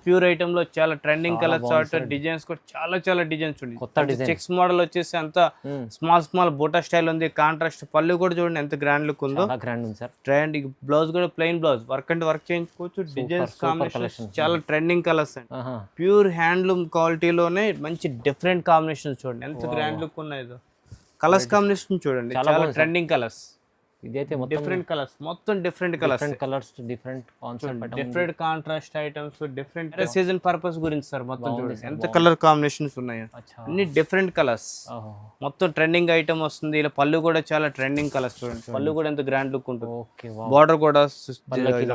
Pure item లో చాలా trending colours chart designs కూడా చాలా డిజైన్స్ ఉంది. కొత్త డిజైన్ చెక్స్ మోడల్ వచ్చేసి అంత స్మాల్ బోటా స్టైల్ ఉంది. కాంట్రాస్ట్ పళ్ళు కూడా చూడండి ఎంత గ్రాండ్ లుక్ ఉందో. గ్రాండ్ ఉంది సార్. ట్రెండ్ బ్లౌజ్ కూడా ప్లెయిన్ బ్లౌజ్ వర్క్ అంటే వర్క్ చేయించుకోవచ్చు. డిజైన్స్ కాంబినేషన్ చాలా ట్రెండింగ్ కలర్స్ అండి. ప్యూర్ హ్యాండ్లూమ్ క్వాలిటీలోనే మంచి డిఫరెంట్ కాంబినేషన్ చూడండి ఎంత గ్రాండ్ లుక్ ఉన్నాయి. కలర్స్ కాంబినేషన్ చూడండి చాలా ట్రెండింగ్ కలర్స్. ఇదైతే డిఫరెంట్ కలర్స్ మొత్తం different colours different concept different contrast items different season purpose గురించి సార్. మొత్తం చూడండి ఎంత కలర్ కాంబినేషన్స్ ఉన్నాయో అన్ని డిఫరెంట్ కలర్స్. మొత్తం ట్రెండింగ్ ఐటమ్ వస్తుంది. ఇలా పళ్ళు కూడా చాలా ట్రెండింగ్ కలర్స్ చూడండి. పళ్ళు కూడా ఎంత గ్రాండ్ లుక్ ఉంటుంది. బార్డర్ కూడా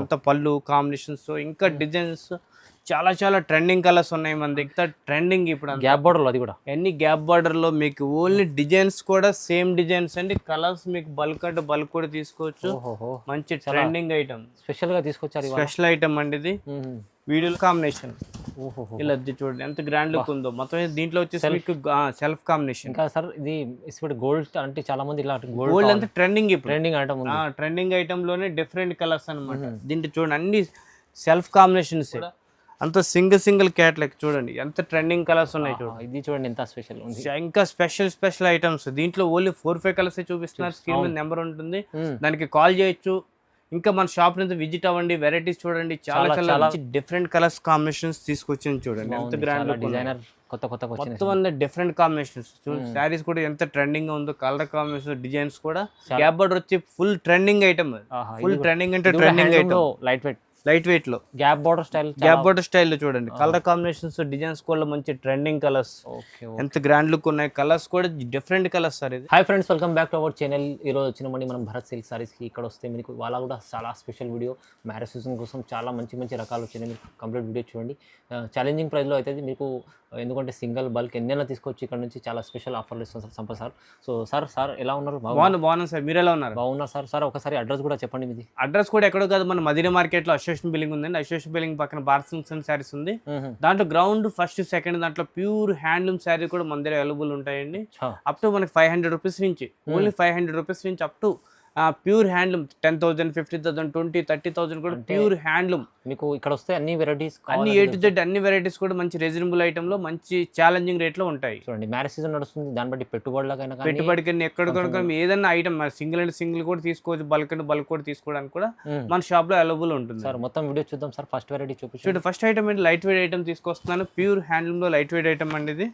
అంత పళ్ళు కాంబినేషన్స్ ఇంకా డిజైన్స్ చాలా ట్రెండింగ్ కలర్స్ ఉన్నాయి మన దగ్గర. ట్రెండింగ్ ఇప్పుడు గ్యాప్ బార్డర్ అది కూడా ఎన్ని గ్యాప్ బార్డర్ లో మీకు ఓన్లీ డిజైన్స్ కూడా సేమ్ డిజైన్స్ అండి. కలర్స్ మీకు బల్క్ అంటే బల్క్ కూడా తీసుకోవచ్చు. మంచి ట్రెండింగ్ ఐటమ్ స్పెషల్ గా తీసుకొచ్చారు. స్పెషల్ ఐటమ్ అండి ఇది. వీడియో కాంబినేషన్ ఇలా చూడండి ఎంత గ్రాండ్ లుక్ ఉందో. మొత్తం దీంట్లో వచ్చేసి మీకు సెల్ఫ్ కాంబినేషన్. ఇంకా సార్ ఇది గోల్డ్ అంటే చాలా మంది ఇలా గోల్డ్ అంటే ట్రెండింగ్ ట్రెండింగ్ ఐటమ్ లోనే డిఫరెంట్ కలర్స్ అనమాట. దీంట్లో చూడండి అన్ని సెల్ఫ్ కాంబినేషన్స్. అంత సింగిల్ క్యాట్లాగ్ చూడండి ఎంత ట్రెండింగ్ కలర్స్ ఉన్నాయి చూడండి. ఇది చూడండి ఎంత స్పెషల్ ఉంది. ఇంకా స్పెషల్ ఐటమ్స్ దీంట్లో ఓన్లీ 4-5 కలర్స్ చూపిస్తున్నారు. స్క్రీన్ మీద నెంబర్ ఉంటుంది, దానికి కాల్ చేయొచ్చు. ఇంకా మన షాప్ నుంచి విజిట్ అవ్వండి. వెరైటీస్ చూడండి చాలా డిఫరెంట్ కలర్స్ కాంబినేషన్స్ తీసుకొచ్చింది చూడండి ఎంత గ్రాండ్ డిజైనర్ కొత్త మొత్తం అన్ని డిఫరెంట్ కాంబినేషన్స్. శారీస్ కూడా ఎంత ట్రెండింగ్ గా ఉందో. కలర్ కాంబినేషన్ డిజైన్స్ కూడా. గ్యాప్ బార్డర్ వచ్చి full trending item. Full trending అంటే ట్రెండింగ్ ఐటమ్. లైట్ వెయిట్ లో గ్యాప్ బార్డర్ స్టైల్ లో చూడండి. కలర్ కాంబినేషన్స్ డిజైన్స్ కూడా మంచి ట్రెండింగ్ కలర్స్. ఎంత గ్రాండ్ లుక్ ఉన్నాయి. కలర్స్ కూడా డిఫరెంట్ కలర్స్ సార్. ఇది hi friends, welcome back to our channel. ఈ రోజు వచ్చినామండి మనం భరత్ సిల్క్ సారీస్ కి. ఇక్కడ వస్తే మీకు వాళ్ళ కూడా చాలా స్పెషల్ వీడియో. మ్యారేజ్ సీజన్ కోసం చాలా మంచి రకాలు వచ్చినాయి. మీరు కంప్లీట్ వీడియో చూడండి. ఛాలెంజింగ్ ప్రైస్ లో అయితే మీకు, ఎందుకంటే సింగిల్ బల్క్ ఎన్నైనా తీసుకోవచ్చు. ఇక్కడ నుంచి చాలా స్పెషల్ ఆఫర్లు ఇస్తాం sir Sampath sir. So sir ఎలా ఉన్నారు? బాగున్నాను సార్, మీరు ఎలా ఉన్నారు? బాగున్నారు సార్. ఒకసారి అడ్రస్ కూడా చెప్పండి మీది. అడ్రస్ కూడా ఎక్కడో కాదు, మన మదీనా మార్కెట్ లో అసోసియేషన్ బిల్డింగ్ ఉందండి. అసోసియేషన్ బిల్డింగ్ పక్కన భారత్ సిల్క్స్ అండ్ శారీస్ ఉంది. దాంట్లో గ్రౌండ్ ఫస్ట్ సెకండ్ దాంట్లో ప్యూర్ హ్యాండ్లూమ్ శారీ కూడా మన దగ్గర అవైలబుల్ ఉంటాయండి. అప్ టు మనకి 500 రూపీస్ నుంచి, ఓన్లీ 500 రూపీస్ నుంచి అప్ టు ప్యూర్ హ్యాండ్లూమ్ 10,000, 50,000, 20,000, 30,000 కూడా ప్యూర్ హ్యాండ్లూమ్. మీకు ఇక్కడ వస్తే అన్ని వెరైటీస్, అన్ని A to Z అన్ని వెరైటీస్ కూడా మంచి రీజనబుల్ ఐటమ్ లో మంచి ఛాలెంజింగ్ రేట్ లో ఉంటాయి. చూడండి మ్యారేజ్ సీజన్ నడుస్తుంది, దాన్ని బట్టి పెట్టుబడికి ఎక్కడ ఏదైనా ఐటమ్ సింగిల్ కూడా తీసుకోవచ్చు, బల్క్ అండ్ బల్క్ కూడా తీసుకోవడానికి కూడా మన షాప్ లో అవైలబుల్ ఉంటుంది. సార్ మొత్తం వీడియో చూద్దాం సార్. ఫస్ట్ వెరైటీ చూపించండి. ఫస్ట్ ఐటమ్ ఏంటి, లైట్ వెయిట్ ఐటమ్ తీసుకొస్తున్నాను. ప్యూర్ హ్యాండ్లూమ్ లో లైట్ వెయిట్ ఐటమ్ అండి ఇది.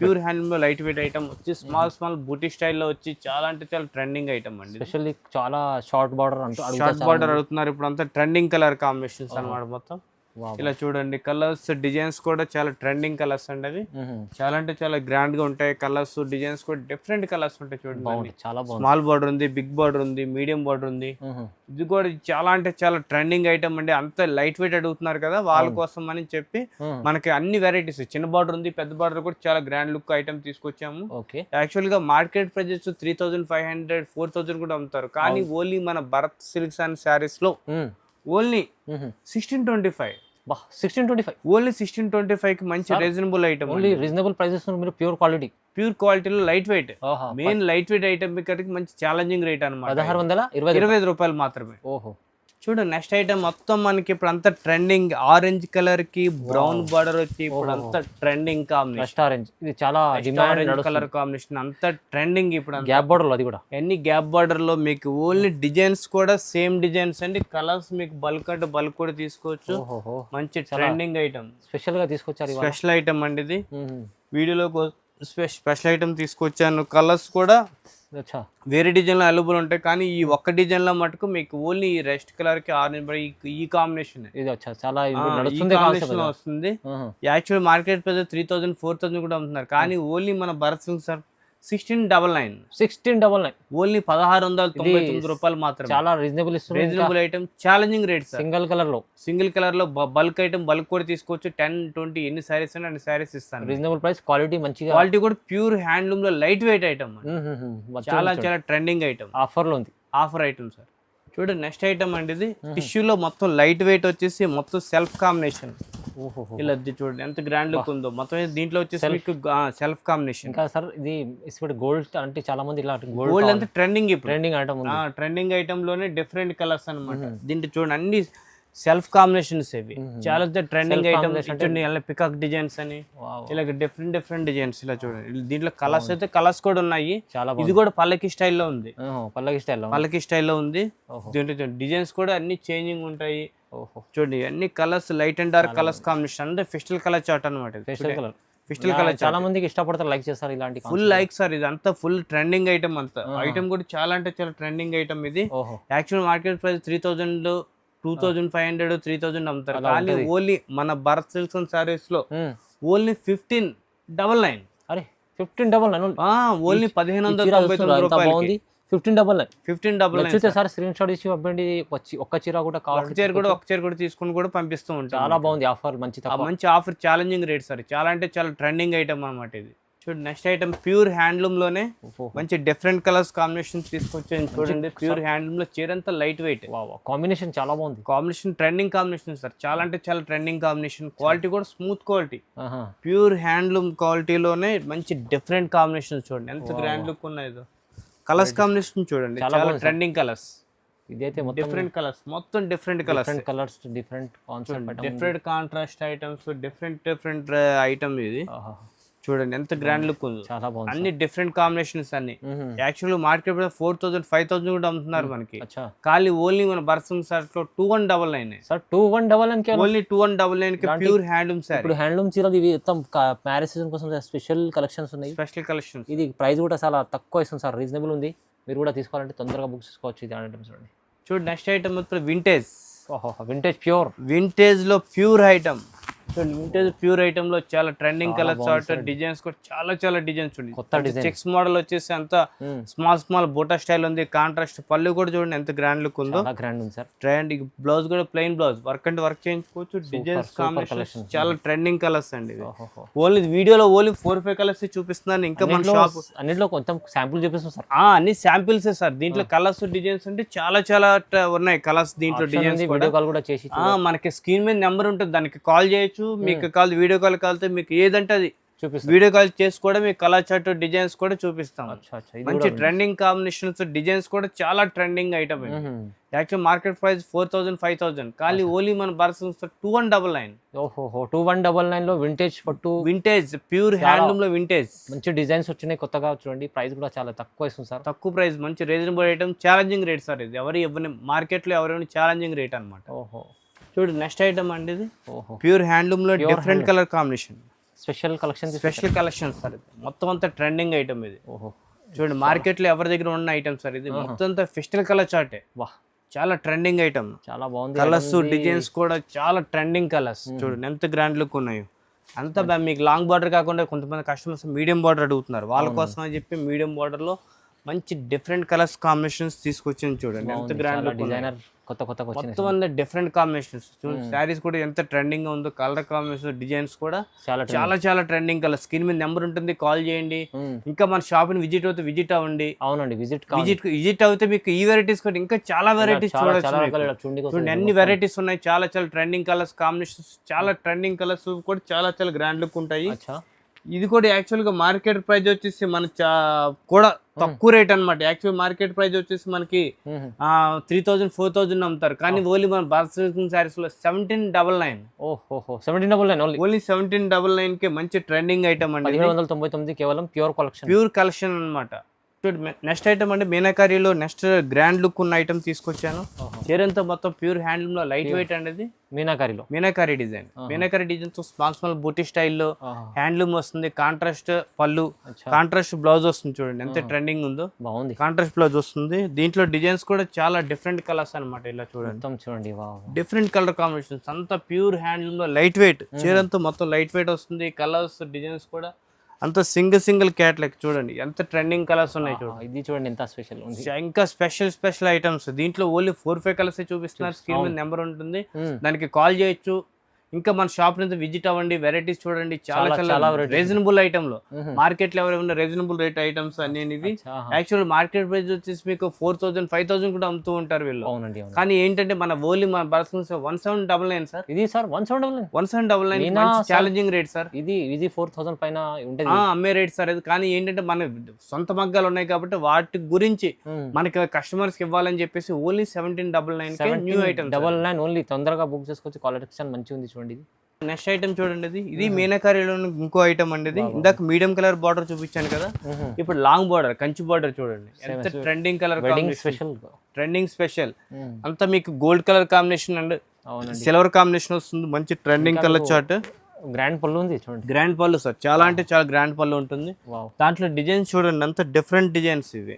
ప్యూర్ హ్యాండ్లూమ్ లో లైట్ వెయిట్ ఐటమ్ వచ్చి స్మాల్ బూటీ స్టైల్ లో వచ్చి చాలా ట్రెండింగ్ ఐటమ్ అండి. స్పెషల్లీ చాలా షార్ట్ బార్డర్ అడుగుతున్నారు ఇప్పుడు. అంతా ట్రెండింగ్ కలర్ కాంబినేషన్స్ అన్నమాట మొత్తం. ఇలా చూడండి కలర్స్ డిజైన్స్ కూడా చాలా ట్రెండింగ్ కలర్స్ అండి. అవి చాలా గ్రాండ్ గా ఉంటాయి. కలర్స్ డిజైన్స్ కూడా డిఫరెంట్ కలర్స్ ఉంటాయి చూడండి. స్మాల్ బార్డర్ ఉంది, బిగ్ బార్డర్ ఉంది, మీడియం బార్డర్ ఉంది. ఇది కూడా చాలా ట్రెండింగ్ ఐటమ్ అండి. అంత లైట్ వెయిట్ అడుగుతున్నారు కదా వాళ్ళ కోసం అని చెప్పి మనకి అన్ని వెరైటీస్, చిన్న బార్డర్ ఉంది, పెద్ద బార్డర్ కూడా చాలా గ్రాండ్ లుక్ ఐటమ్ తీసుకొచ్చాము. యాక్చువల్ గా మార్కెట్ ప్రైజెస్ 3,500, 4,000 కూడా అమ్ముతారు. కానీ ఓన్లీ మన భరత్ సిల్క్స్ అండ్ శారీస్ లో ఓన్లీ 1625. ఓన్లీ 1625 కి మంచి reasonable item. Only reasonable prices. మీరు ప్యూర్ క్వాలిటీలో light weight, main light weight item ఇక్కడికి మంచి ఛాలెంజింగ్ రేట్ అనమాట. 1625 రూపాయలు మాత్రమే. చూడండి నెక్స్ట్ ఐటమ్ మొత్తం మనకి ఇప్పుడు అంతా ట్రెండింగ్ ఆరెంజ్ కలర్ కి బ్రౌన్ బార్డర్ వచ్చి ఇప్పుడు అంతా ట్రెండింగ్ కాంబినేషన్. ఆరెంజ్ ఇది చాలా డిమాండ్ కలర్ కాంబినేషన్. అంతా ట్రెండింగ్ ఇప్పుడు. గ్యాప్ బార్డర్ అది కూడా ఎన్ని గ్యాప్ బార్డర్ లో మీకు ఓన్లీ డిజైన్స్ కూడా సేమ్ డిజైన్స్ అండి. కలర్స్ మీకు బల్క్ అంటే బల్క్ కూడా తీసుకోవచ్చు. మంచి ట్రెండింగ్ ఐటమ్. స్పెషల్ గా తీసుకొచ్చారు. స్పెషల్ ఐటమ్ అండి ఇది. వీడియోలో స్పెషల్ ఐటమ్ తీసుకొచ్చాను. కలర్స్ కూడా వేరే డిజైన్ లో అవైలబుల్ ఉంటాయి. కానీ ఈ ఒక్క డిజైన్ లో మటుకు మీకు ఓన్లీ రెస్ట్ కలర్ కి ఆరెంజ్ ఈ కాంబినేషన్ వస్తుంది. యాక్చువల్ మార్కెట్ ప్రైస్ 3,000, 4,000 కూడా అమ్ముతున్నారు. కానీ ఓన్లీ మన భరత్ సింగ్ సార్ 1699 ఓన్లీ 1,699 రూపాయలు మాత్రం. చాలా reasonable item, challenging rate. Single colour లో బల్క్ ఐటమ్ బల్క్ కూడా తీసుకోవచ్చు. 10, 20 ఎన్ని సారీస్ అంటే అన్ని సారీస్ ఇస్తాను. రీజనబుల్ ప్రైస్, క్వాలిటీ మంచిగా. క్వాలిటీ కూడా ప్యూర్ హ్యాండ్లూమ్ లో లైట్ వెయిట్ ఐటమ్. చాలా trending item. Offer item sir. చూడండి నెక్స్ట్ ఐటమ్ అండి ఇది. టిష్యూలో మొత్తం లైట్ వెయిట్ వచ్చేసి మొత్తం సెల్ఫ్ కాంబినేషన్. ఇలా చూడండి ఎంత గ్రాండ్ లుక్ ఉందో. మొత్తం దీంట్లో వచ్చేసి మీకు సెల్ఫ్ కాంబినేషన్. ఇంకా సార్ ఇది గోల్డ్ అంటే చాలా మంది ఇలా గోల్డ్ అంటే ట్రెండింగ్ ఐటమ్. ట్రెండింగ్ ఐటమ్ లోనే డిఫరెంట్ కలర్స్ అన్నమాట. దీంట్లో చూడండి అన్ని సెల్ఫ్ కాంబినేషన్స్ ఇవి చాలా ట్రెండింగ్ Self ఐటమ్. combination చూడండి ఇలా పికాక్ డిజైన్స్ అని వావ్ ఇలా డిఫరెంట్ డిజైన్స్ ఇలా చూడండి. దీంట్లో కలర్స్ అయితే కలర్స్ కూడా ఉన్నాయి. చాలా ఇది కూడా పల్లకి స్టైల్లో ఉంది. పల్లకి స్టైల్లో పల్లకి స్టైల్లో ఉంది. ఓహో దీంట్లో డిజైన్స్ కూడా అన్ని చేంజింగ్ ఉంటాయి. ఓహో చూడండి అన్ని colours light and dark colours combination అంటే ఫిస్టల్ కలర్ చార్ట్ అనమాట. ఫేషియల్ కలర్ ఫిస్టల్ కలర్ చాలా మందికి ఇష్టపడతారు, లైక్ చేస్తారు ఇలాంటి ఫుల్ లైక్ సార్. ఇది అంతా ఫుల్ ట్రెండింగ్ ఐటమ్. అంతా ఐటమ్ కూడా చాలా అంటే చాలా ట్రెండింగ్ ఐటమ్ ఇది. ఓహో యాక్చువల్ మార్కెట్ ప్రైస్ 3000, 2500, 3000 అమ్ముతారు. అలా కానీ ఉంటది. ఓన్లీ మన భరత్ సిల్క్స్ అండ్ సారీస్ లో ఓన్లీ 1599. అరే 1599 ఓన్లీ 1599 రూపాయలకి బాగుంది. 1599 1599. నచ్చితే సార్ స్క్రీన్ షాట్ ఇచ్చి పంపండి. ఒక్క చీర కూడా ఒక చీర కూడా తీసుకుని కూడా పంపిస్తూ ఉంటాం. చాలా బాగుంది ఆఫర్, మంచి తక్కువ. మంచి ఆఫర్, ఛాలెంజింగ్ రేట్ సార్. చాలా అంటే చాలా ట్రెండింగ్ ఐటమ్ అన్నమాట ఇది. చూడండి నెక్స్ట్ ఐటమ్ ప్యూర్ హ్యాండ్లూమ్ లోనే మంచి డిఫరెంట్ కలర్స్ కాంబినేషన్ తీసుకొచ్చాను. చూడండి ప్యూర్ హ్యాండ్లూమ్ లో చీర అంతా లైట్ వెయిట్. కాంబినేషన్ చాలా బాగుంది. Combination trending combination sir. చాలా అంటే చాలా ట్రెండింగ్ కాంబినేషన్. క్వాలిటీ కూడా స్మూత్ క్వాలిటీ. ఆహా. ప్యూర్ హ్యాండ్లూమ్ క్వాలిటీలోనే మంచి డిఫరెంట్ కాంబినేషన్. చూడండి ఎంత గ్రాండ్ లుక్ ఉన్నాయో. కలర్స్ కాంబినేషన్ చూడండి చాలా చాలా బాగుంది ట్రెండింగ్ కలర్స్. ఇదైతే మొత్తం డిఫరెంట్ కలర్స్, మొత్తం different colours, different colours, different concept, different contrast items, different item ఇది. చూడండి ఎంత గ్రాండ్ లుక్ ఉంది. చాలా బాగుంది. అన్ని డిఫరెంట్ కాంబినేషన్స్ అన్ని. యాక్చువల్ మార్కెట్ 4000, 5000 కూడా అమ్ముతున్నారు మనకి. అచ్చా ఖాళీ ఓన్లీ మన బర్సింగ్ సార్ లో 2199 సార్ 2199 కి ఓన్లీ 2199 కి ప్యూర్ హ్యాండ్లూమ్ సార్. ఇప్పుడు హ్యాండ్లూమ్ చీరలు ఇవి మొత్తం మ్యారేజ్ సీజన్ కోసం స్పెషల్ కలెక్షన్స్ ఉన్నాయి. Special collections. ఇది ప్రైస్ కూడా చాలా తక్కువ ఇస్తుంది సార్, రీజనబుల్ ఉంది. మీరు కూడా తీసుకోవాలంటే తొందరగా బుక్ చేసుకోవచ్చు ఇది ఐటమ్స్. చూడండి చూడండి నెక్స్ట్ ఐటమ్ మొత్తం వింటేజ్. ఓహో వింటేజ్ ప్యూర్. వింటేజ్ లో ప్యూర్ ఐటమ్. చూడండి వింటేజ్ ప్యూర్ ఐటమ్ లో చాలా ట్రెండింగ్ కలర్ చార్ట్ డిజైన్స్ కూడా చాలా డిజైన్స్ చూడండి. కొత్త డిజైన్ చెక్స్ మోడల్ వచ్చేసి అంత స్మాల్ బోటా స్టైల్ ఉంది. కాంట్రాస్ట్ పళ్ళు కూడా చూడండి ఎంత గ్రాండ్ లుక్ ఉందో. చాలా గ్రాండ్ ఉంది సార్. ట్రెండ్ బ్లౌజ్ కూడా ప్లెయిన్ బ్లౌజ్, వర్క్ అంటే వర్క్ చేయించుకోవచ్చు. డిజైన్స్ కాంబినేషన్ చాలా ట్రెండింగ్ కలర్స్ అండి. ఓన్లీ వీడియోలో ఓన్లీ 4-5 కలర్స్ చూపిస్తున్నాను. ఇంకా మన షాప్ అన్నిట్లో కొంచెం శాంపుల్ చూపిస్తాం సార్. అన్ని శాంపిల్స్ సార్. దీంట్లో కలర్స్ డిజైన్స్ అంటే చాలా ఉన్నాయి కలర్స్. దీంట్లో డిజైన్స్ వీడియో కాల్ కూడా చేసి మనకి స్క్రీన్ మీద నెంబర్ ఉంటుంది, దానికి కాల్ చేయొచ్చు. మీకు కాల్ వీడియో కాల్ కాలితే మీకు ఏదంటే అది చూపిస్తాం. వీడియో కాల్ చేసి కూడా మీకు కలర్ చార్ట్ డిజైన్స్ కూడా చూపిస్తాం. ఇది మంచి ట్రెండింగ్ కాంబినేషన్స్, డిజైన్స్ కూడా చాలా trending item. Actual market price 4000, 5000 ఖాళీ ఓన్లీ మన బర్సన్స్ 2199. ఓహో 2199 లో వింటేజ్ పట్టు, వింటేజ్ ప్యూర్ హ్యాండ్లూమ్ లో వింటేజ్ మంచి డిజైన్స్ వచ్చినాయి కొత్తగా. చూడండి ప్రైస్ కూడా చాలా తక్కువ ఇస్తుంది సార్. తక్కువ ప్రైస్, మంచి reasonable item, challenging rate sir. ఇది ఎవరిని మార్కెట్ లో ఎవరైనా ఛాలెంజింగ్ రేట్ అనమాట. ఓహో చూడు నెక్స్ట్ ఐటమ్ అండి ఇది. ఓహో ప్యూర్ హ్యాండ్లూమ్ లో different colour combination, special collection. Special collection sir. ఇది మొత్తం అంతా ట్రెండింగ్ ఐటమ్ ఇది. ఓహో చూడండి మార్కెట్ లో ఎవరి దగ్గర ఉన్న ఐటమ్ సార్. ఇది మొత్తం అంతా ఫిస్టల్ కలర్ చార్టే. వాహ్ చాలా ట్రెండింగ్ ఐటమ్. చాలా బాగుంది. కలర్స్ డిజైన్స్ కూడా చాలా ట్రెండింగ్ కలర్స్. చూడండి ఎంత గ్రాండ్ లుక్ ఉన్నాయో. అంతా మీకు లాంగ్ బార్డర్ కాకుండా కొంతమంది కస్టమర్స్ మీడియం బార్డర్ అడుగుతున్నారు. వాళ్ళ కోసం అని చెప్పి మీడియం బార్డర్ లో మంచి డిఫరెంట్ కలర్స్ కాంబినేషన్స్ తీసుకొచ్చింది. చూడండి ఎంత గ్రాండ్ లుక్. డిజైనర్ కొత్త మొత్తం అన్ని డిఫరెంట్ కాంబినేషన్స్. చూడండి శారీస్ కూడా ఎంత ట్రెండింగ్ గా ఉందో. కలర్ కాంబినేషన్, డిజైన్స్ కూడా చాలా ట్రెండింగ్ కలర్. స్క్రీన్ మీద నెంబర్ ఉంటుంది, కాల్ చేయండి. ఇంకా మన షాప్ ని విజిట్ అవుతే విజిట్ అవ్వండి. అవునండి విజిట్ అవుతే మీకు ఈ వెరైటీస్ కూడా ఇంకా చాలా వెరైటీస్ చూడొచ్చు. చూడండి అన్ని వెరైటీస్ ఉన్నాయి. చాలా ట్రెండింగ్ కలర్స్ కాంబినేషన్స్, చాలా ట్రెండింగ్ కలర్స్ కూడా చాలా గ్రాండ్ లుక్ ఉంటాయి. ఇది కూడా యాక్చువల్ గా మార్కెట్ ప్రైస్ వచ్చేసి మన కూడా తక్కువ రేట్ అనమాట. యాక్చువల్ మార్కెట్ ప్రైస్ వచ్చేసి మనకి 3000, 4000 అమ్ముతారు. కానీ ఓన్లీ మన భారత్ సారీస్ లో 1799. ఓహో 1799 ఓన్లీ 1799 కి మంచి ట్రెండింగ్ ఐటమ్ అండి. 1799 కేవలం ప్యూర్ కలెక్షన్ అనమాట. నెక్స్ట్ ఐటమ్ అంటే మీనాకారీలో నెక్స్ట్ గ్రాండ్ లుక్ ఉన్న ఐటమ్ తీసుకొచ్చాను. చీరంతా మొత్తం ప్యూర్ హ్యాండ్లూమ్ లో లైట్ వెయిట్ అనేది. మీనాకారీ డిజైన్. మీనాకారీ డిజైన్ తో స్మాల్ బూటీ స్టైల్లో హ్యాండ్లూమ్ వస్తుంది. కాంట్రాస్ట్ పళ్ళు, కాంట్రాస్ట్ బ్లౌజ్ వస్తుంది. చూడండి ఎంత ట్రెండింగ్ ఉందో. బాగుంది. కాంట్రాస్ట్ బ్లౌజ్ వస్తుంది. దీంట్లో డిజైన్స్ కూడా చాలా డిఫరెంట్ కలర్స్ అనమాట. ఇలా చూడండి డిఫరెంట్ కలర్ కాంబినేషన్స్. అంతా ప్యూర్ హ్యాండ్లూమ్ లో లైట్ వెయిట్. చీరంతా మొత్తం లైట్ వెయిట్ వస్తుంది. కలర్స్ డిజైన్స్ కూడా అంత సింగిల్ క్యాట్లాగ్. చూడండి ఎంత ట్రెండింగ్ కలర్స్ ఉన్నాయి. ఇది చూడండి ఎంత స్పెషల్ ఉంది. ఇంకా స్పెషల్ ఐటమ్స్. దీంట్లో ఓన్లీ 4-5 కలర్స్ చూపిస్తున్నారు. స్క్రీన్ మీద నెంబర్ ఉంటుంది, దానికి కాల్ చేయొచ్చు. ఇంకా మన షాప్ నుంచి విజిట్ అవ్వండి, వెరైటీస్ చూడండి, చాలా చాలా చాలా varieties రీజనబుల్ ఐటమ్ లో మార్కెట్ లో ఎవరైనా రీజనబుల్ రేట్ ఐటమ్స్ అన్ని ఇవి. యాక్చువల్ మార్కెట్ ప్రైస్ వచ్చేసి మీకు 4,000 5,000 కూడా అమ్ముతూ ఉంటారు వీళ్ళు. అవునండి. కానీ ఏంటంటే మన ఓన్లీ మన బర్స్ 1799 సార్. ఇది సార్ 1799 1799 ఛాలెంజింగ్ రేట్ సార్. ఇది 4,000 పైన ఉంటుంది అమ్మే రేట్ సార్ అది. కానీ ఏంటంటే మన సొంత మగ్గాలు ఉన్నాయి కాబట్టి వాటి గురించి మనకి కస్టమర్స్ కి ఇవ్వాలని చెప్పేసి ఓన్లీ 1799 న్యూ ఐటమ్ 99 ఓన్లీ. తొందరగా బుక్ చేసుకోవచ్చు, కలెక్షన్ మంచిగా ఉంది చూడండి. ఇది నెక్స్ట్ ఐటమ్ చూడండి, ఇది మీనాకారిలో ఇంకో ఐటమ్ అండి. ఇది ఇందాక మీడియం కలర్ బార్డర్ చూపించాను కదా, ఇప్పుడు లాంగ్ బార్డర్ కంచి బార్డర్ చూడండి ఎంత ట్రెండింగ్ కలర్, ట్రెండింగ్ స్పెషల్ అంతా మీకు gold colour combination and silver combination వస్తుంది. మంచి ట్రెండింగ్ కలర్ చార్ట్. గ్రాండ్ పళ్ళు ఉంది చూడండి. గ్రాండ్ పళ్ళు సార్, చాలా అంటే చాలా గ్రాండ్ పళ్ళు ఉంటుంది. దాంట్లో డిజైన్స్ చూడండి అంత డిఫరెంట్ డిజైన్స్ ఇవి.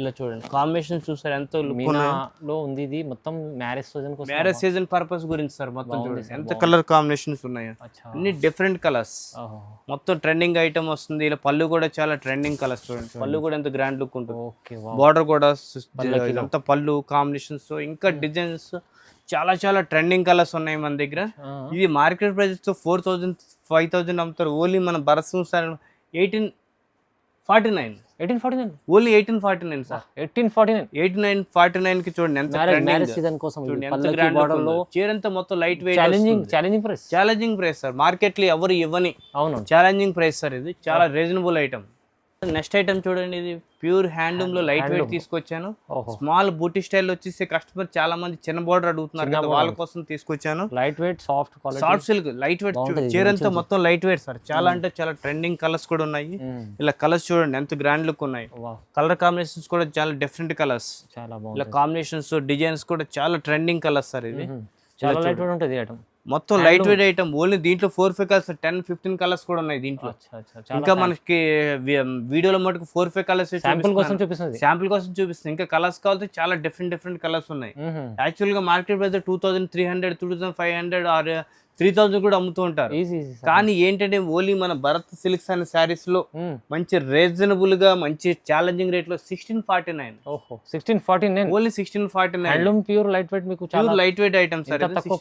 ఇలా చూడండి కాంబినేషన్ చూసారు ఎంత లో ఉంది. ఇది మొత్తం మ్యారేజ్ సీజన్ కోసం, మ్యారేజ్ సీజన్ పర్పస్ గురించి సార్. మొత్తం చూడండి ఎంత కలర్ కాంబినేషన్స్ ఉన్నాయి, అన్ని డిఫరెంట్ కలర్స్. మొత్తం ట్రెండింగ్ ఐటమ్ వస్తుంది. ఇలా పళ్ళు కూడా చాలా ట్రెండింగ్ కలర్స్ చూడండి. పళ్ళు కూడా ఎంత గ్రాండ్ లుక్ ఉంటుంది. బార్డర్ కూడా అంత పళ్ళు కాంబినేషన్స్, ఇంకా డిజైన్స్ చాలా చాలా ట్రెండింగ్ కలర్స్ ఉన్నాయి మన దగ్గర. ఇది మార్కెట్ ప్రైస్ తో 4,000 5,000 అమ్ముతారు. ఓన్లీ మన బరస్ 1849 ఓన్లీ 1849 సార్. 1849 కి చూడండి ఎంత మ్యారేజ్ సీజన్ కోసం చీర అంతా మొత్తం light weight, challenging price sir. Market లో ఎవరు ఇవ్వని ఛాలెంజింగ్ ప్రైస్ సార్. ఇది చాలా రీజనబుల్ ఐటమ్. నెక్స్ట్ ఐటమ్ చూడండి, ఇది ప్యూర్ హ్యాండ్లూమ్ లో లైట్ వెయిట్ తీసుకొచ్చాను. స్మాల్ బూటీ స్టైల్ వచ్చేసి కస్టమర్ చాలా మంది చిన్న బోర్డర్ అడుగుతున్నారు కదా, వాళ్ళ కోసం తీసుకొచ్చాను. Light weight soft silk light weight చీర అంతా మొత్తం లైట్ వెయిట్ సార్. చాలా అంటే చాలా ట్రెండింగ్ కలర్స్ కూడా ఉన్నాయి. ఇలా కలర్స్ చూడండి ఎంత గ్రాండ్ లుక్ ఉన్నాయి. కలర్ కాంబినేషన్స్ కూడా చాలా డిఫరెంట్ కలర్స్. ఇలా కాంబినేషన్స్ డిజైన్స్ కూడా చాలా ట్రెండింగ్ కలర్స్ సార్. ఇది చాలా లైట్ వెయిట్ ఉంటుంది ఐటమ్, మొత్తం లైట్ వెయిట్ ఐటమ్. ఓన్లీ దీంట్లో 4-5 కలర్స్ 10-15 కలర్స్ కూడా ఉన్నాయి దీంట్లో. ఇంకా మనకి వీడియోలో మటుకు 4-5 కలర్స్ శాంపుల్ కోసం చూపిస్తుంది. ఇంకా కలర్స్ కావాలంటే చాలా డిఫరెంట్ కలర్స్ ఉన్నాయి. యాక్చువల్ గా మార్కెట్ ప్రైస్ 2,300 2,500 ఆర్ 3,000 కూడా అమ్ముతూ ఉంటారు. కానీ ఏంటంటే ఓన్లీ మన భరత్ సిల్క్స్ అనే శారీస్ లో మంచి రీజనబుల్ గా మంచి ఛాలెంజింగ్ రేట్ లో 1649. Only 1649 pure light weight. మీకు లైట్ వెయిట్ ఐటమ్స్ తక్కువ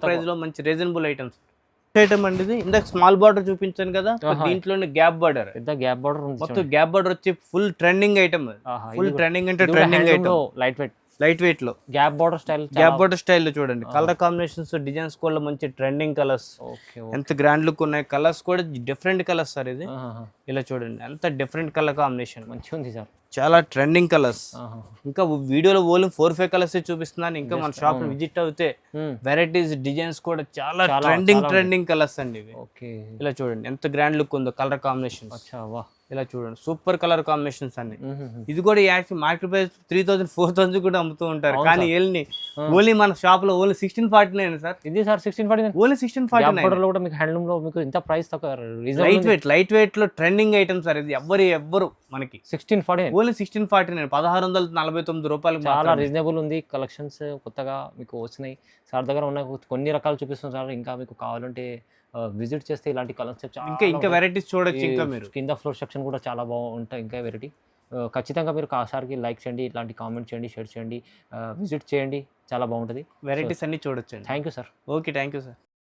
ప్రైస్ లో మంచి రీజనబుల్ ఐటమ్స్. ఐటమ్ అండి ఇది. ఇందాక స్మాల్ బార్డర్ చూపించాను కదా, దీంట్లోనే గ్యాప్ బార్డర్. మొత్తం గ్యాప్ బార్డర్ వచ్చి full trending item. Full trending అంటే ట్రెండింగ్ ఐటమ్, లైట్ వెయిట్ లో గ్యాప్ బార్డర్ స్టైల్ లో చూడండి. కలర్ కాంబినేషన్స్ డిజైన్స్ కూడా మంచి ట్రెండింగ్ కలర్స్. ఎంత గ్రాండ్ లుక్ ఉన్నాయి. కలర్స్ కూడా డిఫరెంట్ కలర్స్ సార్. ఇది ఇలా చూడండి ఎంత డిఫరెంట్ కలర్ కాంబినేషన్ మంచిగా ఉంది సార్. చాలా ట్రెండింగ్ కలర్స్. ఇంకా వీడియోలో ఓన్లీ 4-5 కలర్స్ చూపిస్తున్నాను. ఇంకా మన షాప్ విజిట్ అవుతే వెరైటీస్ డిజైన్స్ కూడా చాలా ట్రెండింగ్ కలర్స్ అండి ఇవి. ఇలా చూడండి ఎంత గ్రాండ్ లుక్ ఉందో కలర్ కాంబినేషన్. ఇలా చూడండి సూపర్ కలర్ కాంబినేషన్స్ అన్ని. ఇది కూడా మార్కెట్ ప్రైస్ 3,000-4,000 కూడా అమ్ముతూ ఉంటారు. కానీ ఓన్లీ మన షాప్ లో ఓన్లీ 1649 సార్. ఇది సార్ 1649 ఓన్లీ 1649 కూడా మీకు హ్యాండ్లూమ్ లో మీకు ఇంత ప్రైస్ తక్కువ. లైట్ వెయిట్ లో ట్రెండింగ్ ఐటమ్ సార్. ఇది ఎవ్వరు మనకి 1649 ఓన్లీ 1649 1,649 రూపాయలు. చాలా రీజనబుల్ ఉంది. కలెక్షన్స్ కొత్తగా మీకు వచ్చినాయి సార్ దగ్గర ఉన్న కొన్ని రకాలు చూపిస్తున్నారు సార్. ఇంకా మీకు కావాలంటే విజిట్ చేస్తే ఇలాంటి కలెక్షన్ ఇంకా వెరైటీస్ చూడొచ్చు. ఇంకా మీరు కింద ఫ్లోర్ సెక్షన్ కూడా చాలా బాగుంటాయి. ఇంకా వెరైటీ ఖచ్చితంగా మీరు సార్కి లైక్ చేయండి, ఇట్లాంటి కామెంట్ చేయండి, షేర్ చేయండి, విజిట్ చేయండి. చాలా బాగుంటుంది. వెరైటీస్ అన్ని చూడొచ్చు. Thank you sir. Okay, thank you sir.